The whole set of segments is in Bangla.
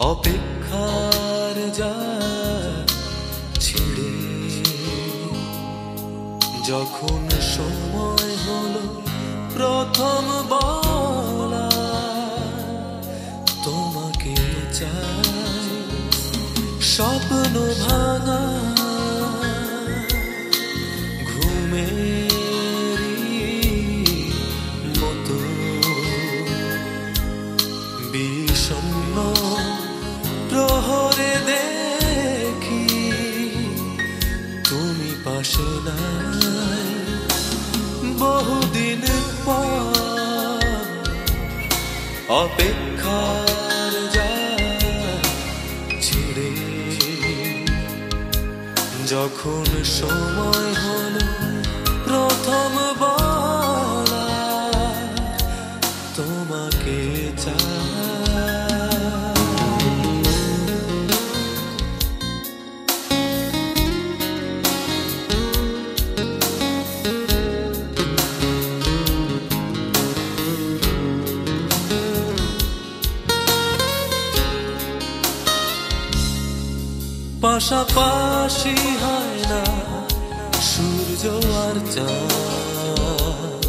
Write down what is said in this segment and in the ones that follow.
অপেক্ষার যা ছিড়ে যখন সময় হলো প্রথম বলা তোমাকে চাই স্বপ্ন ভাঙা বিষণ্ণ প্রহরে দেখি তুমি পাশে নাই বহুদিন পর অপেক্ষার যা ছিড়ে যখন সময় হলো প্রথম বলা তোমাকে চাই পাশাপাশি হয় না সূর্য আর চাঁদ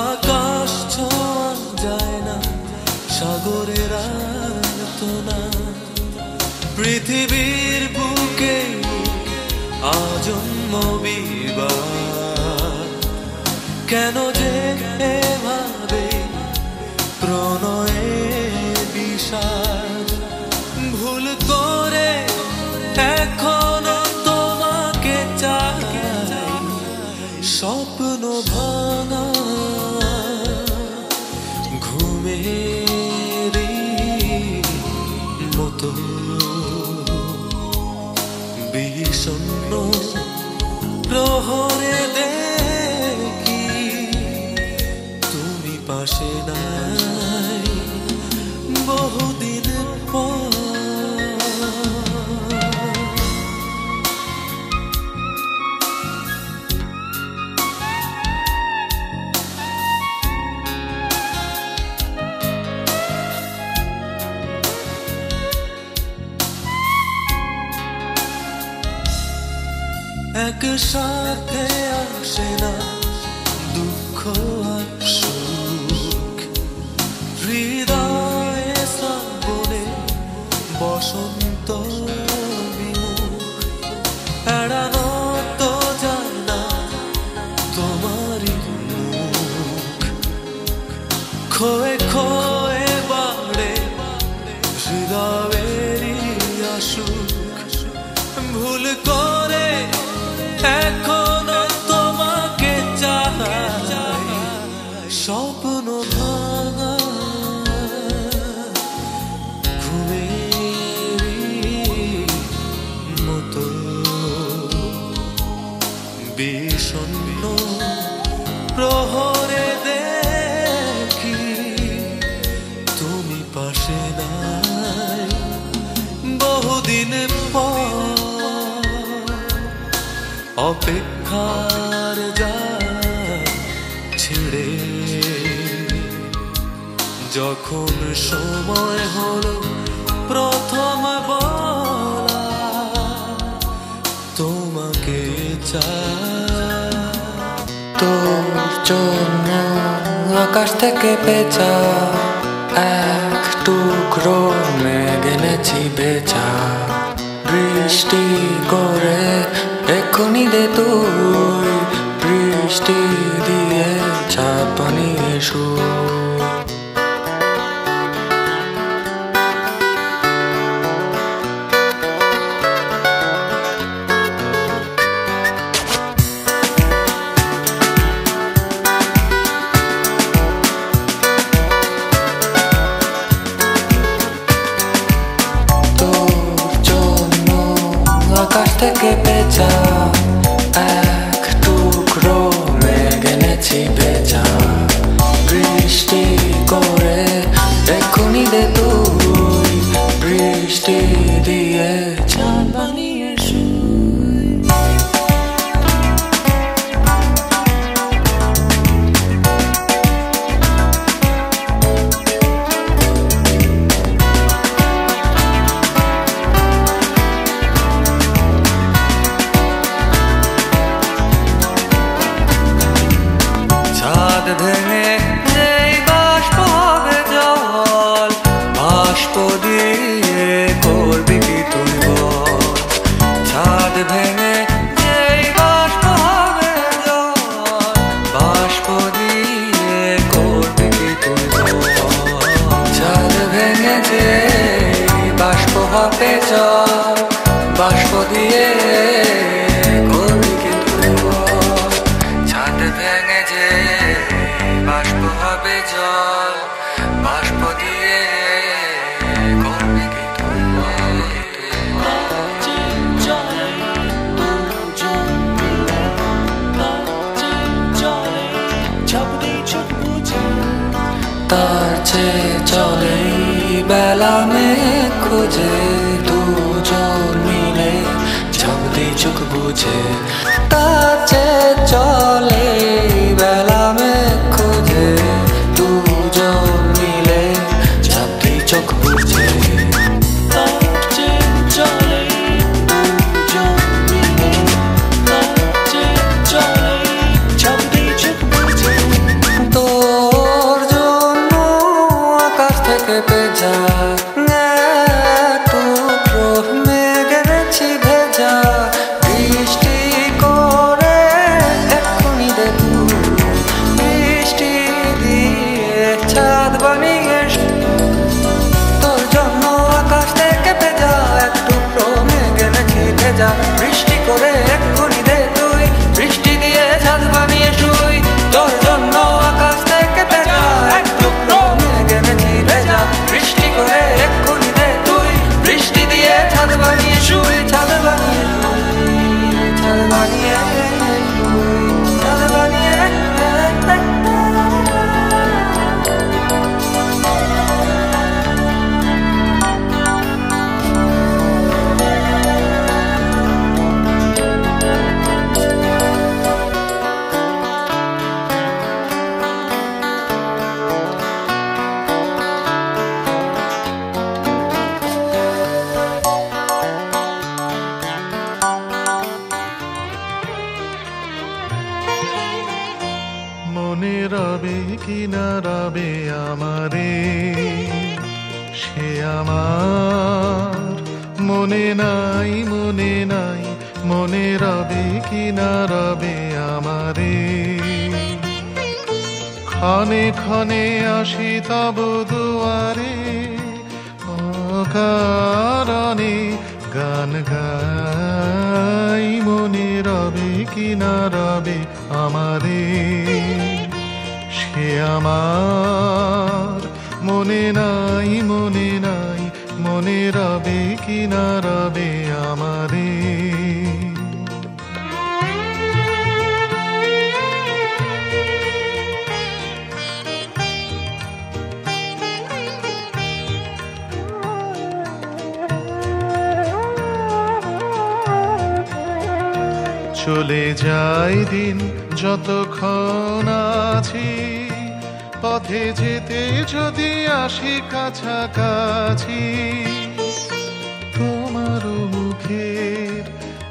আকাশ ছোঁয়া যায় না সাগরের আর্তনা পৃথিবীর বুকে আজন্ম বিবাদ কেন যে এভাবে প্রণয়ে বিষাদ ভুল করে এখনো তোমাকে চাই স্বপ্ন ভাঙা ঘুমেরই মতো বিষণ্ণ প্রহরে দেখি তুমি পাশে নাই বহুদিন পর একসাথে আসে না দুঃখ আর সুখ হৃদয়ে শ্রাবণে বসন্ত বিমুখ এড়ানো তো যায় না তোমারই মুখ খোয়ে খোয়ে বাড়ে হৃদয়েরই আসুক ভুল করে এখনো তোমাকে চাই স্বপ্ন ভাঙা ঘুমেরই মতো বিষণ্ণ প্রহরে দেখি তুমি পাশে নাই বহুদিন পর অপেক্ষার যা ছিড়ে যখন সময় হলো প্রথম বলা তোমাকে চাই তোর জন্য আকাশ থেকে পেঁচা এক টুকরো মেঘ এনেছি বেচা বৃষ্টি করে এক্ষুনি দে তুই বৃষ্টি দিয়ে চাঁদ বানিয়ে শুই আকাশ থেকে পেঁচা এক টুকরো মেঘ এনেছি বেচা বৃষ্টি করে এক্ষুনি দে তুই বৃষ্টি দিয়ে চাঁদ বানিয়ে শুই বাষ্প দিয়ে করবি কি তুই বল? ছাদ ভেঙে যেই বাষ্প হবে জল, বাষ্প দিয়ে করবি কি তুই বল? ছাদ ভেঙে যেই বাষ্প হবে জল, বাষ্প দিয়ে করবি কি তুই বল? ছাদ ভেঙে যেই বাষ্প হবে জল, বাষ্প দিয়ে করবি কি তুই বল? তার চেয়ে চলে বেলা মেঘ খুঁজে, দুজন মিলে ঝাঁপদি চোখ বুঝে। তার চেয়ে চলে বেলা মেঘ খুঁজে, দুজন মিলে ঝাঁপদি চোখ বুঝে। তোর জন্য আকাশ থেকে ভেজা টুকরো মেঘ এনেছি ভেজা, বৃষ্টি করে এক্ষুনি দেখু, বৃষ্টি দিয়ে ছাদ বানিয়ে। তোর জন্য আকাশ থেকে ভেজা এক টুকরো মেঘ এনেছি ভেজা, বৃষ্টি করে এক্ষুনি দে তুই, বৃষ্টি দিয়ে ছাদ বানিয়ে শুই। তোর জন্য আকাশ থেকে ভেজা এক টুকরো মেঘ এনেছি ভেজা, বৃষ্টি করে এক্ষুনি দে তুই, বৃষ্টি দিয়ে ছাদ বানিয়ে শুই। ছাদ বানিয়ে শুই, ছাদ বানিয়ে শুই, ছাদ বানিয়ে। মনে রবে কি না রবে আমারে, সে আমার মনে নাই, মনে নাই। মনে রবে কি না রবে আমারে, ক্ষণে ক্ষণে আসি তব দুয়ারে, অকারণে গান গাই। মনে রবে কি না রবে আমারে, সে আমার মনে নাই, মনে নাই। মনে রবে কি না রবে আমারে। চলে যায় দিন যতক্ষণ আছি, পথে যেতে যদি আসি কাছাকাছি, তোমার মুখের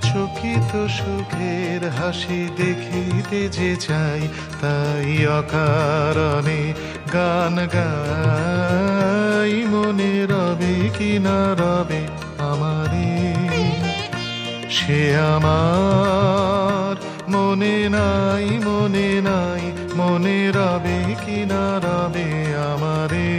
চকিত সুখের হাসি দেখিতে যে চাই, তাই অকারণে গান গাই। মনে রবে কি না রবে আমারে, সে আমার মনে নাই, মনে নাই। মনে রবে কি না রবে আমারে।